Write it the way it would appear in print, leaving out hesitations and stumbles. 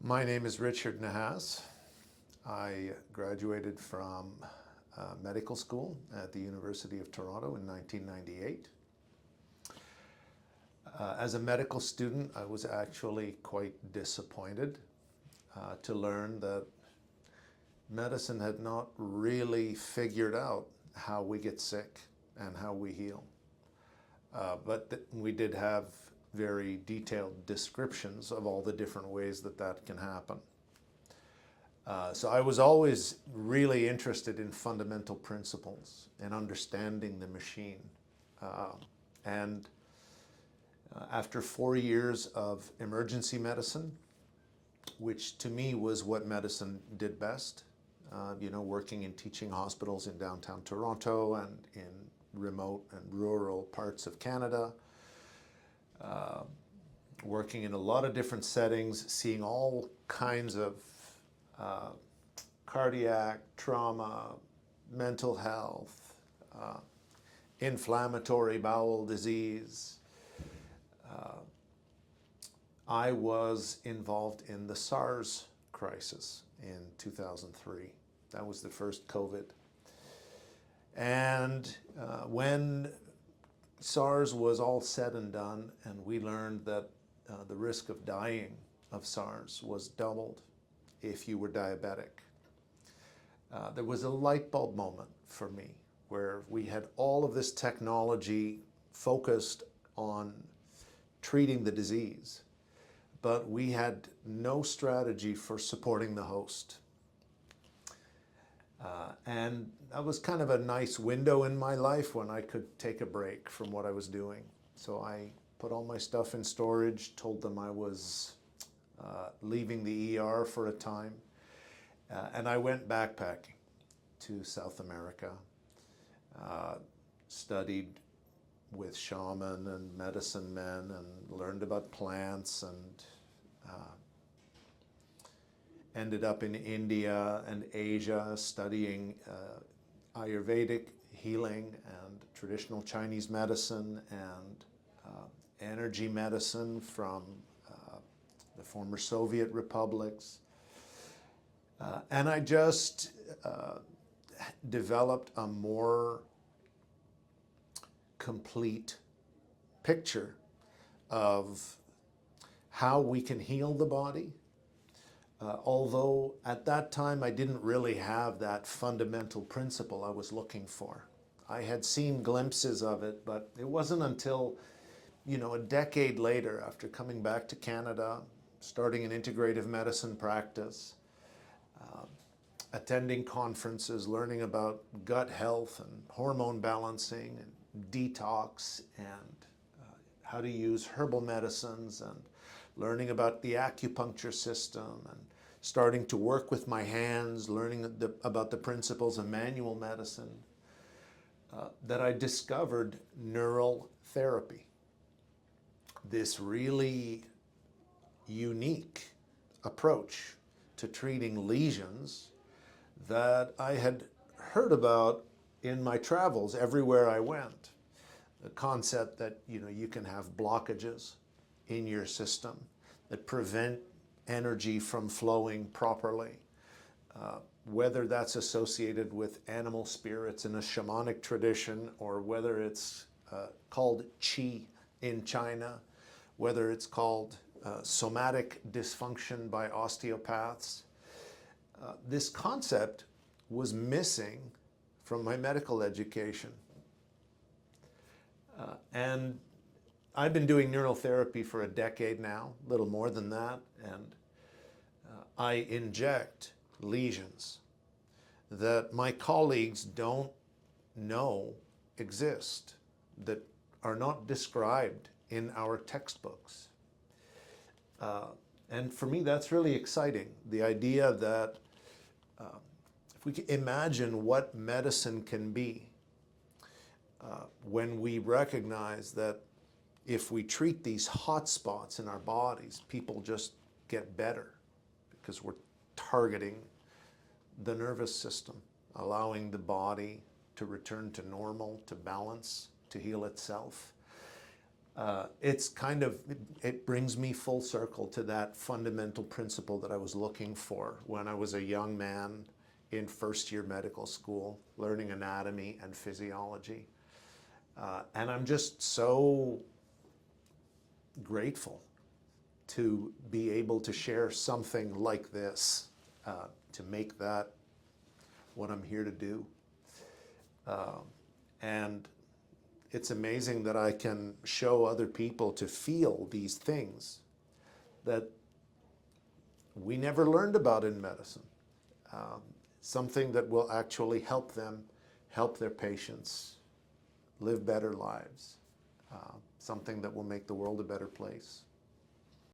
My name is Richard Nahas. I graduated from medical school at the University of Toronto in 1998. As a medical student, I was actually quite disappointed to learn that medicine had not really figured out how we get sick and how we heal. But we did have very detailed descriptions of all the different ways that that can happen. So I was always really interested in fundamental principles and understanding the machine. And after 4 years of emergency medicine, which to me was what medicine did best, working in teaching hospitals in downtown Toronto and in remote and rural parts of Canada, working in a lot of different settings, seeing all kinds of cardiac, trauma, mental health, inflammatory bowel disease. I was involved in the SARS crisis in 2003. That was the first COVID. And when SARS was all said and done, and we learned that the risk of dying of SARS was doubled if you were diabetic. There was a light bulb moment for me where we had all of this technology focused on treating the disease, but we had no strategy for supporting the host. And that was kind of a nice window in my life when I could take a break from what I was doing. So I put all my stuff in storage, told them I was leaving the ER for a time, and I went backpacking to South America, studied with shaman and medicine men and learned about plants, and ended up in India and Asia studying Ayurvedic healing and traditional Chinese medicine and energy medicine from the former Soviet republics. And I just developed a more complete picture of how we can heal the body. Although at that time I didn't really have that fundamental principle I was looking for. I had seen glimpses of it, but it wasn't until, a decade later, after coming back to Canada, starting an integrative medicine practice, attending conferences, learning about gut health and hormone balancing and detox and how to use herbal medicines, and learning about the acupuncture system and starting to work with my hands, learning about the principles of manual medicine, that I discovered neural therapy. This really unique approach to treating lesions that I had heard about in my travels everywhere I went. The concept that you can have blockages in your system that prevent energy from flowing properly, whether that's associated with animal spirits in a shamanic tradition, or whether it's called qi in China, whether it's called somatic dysfunction by osteopaths. This concept was missing from my medical education. And I've been doing neural therapy for a decade now, a little more than that, and I inject lesions that my colleagues don't know exist, that are not described in our textbooks. And for me, that's really exciting. The idea that if we can imagine what medicine can be, when we recognize that if we treat these hot spots in our bodies, people just get better because we're targeting the nervous system, allowing the body to return to normal, to balance, to heal itself. it's kind of, it brings me full circle to that fundamental principle that I was looking for when I was a young man in first year medical school, learning anatomy and physiology. And I'm just so grateful to be able to share something like this, to make that what I'm here to do. And it's amazing that I can show other people to feel these things that we never learned about in medicine. Something that will actually help them, help their patients live better lives. Something that will make the world a better place.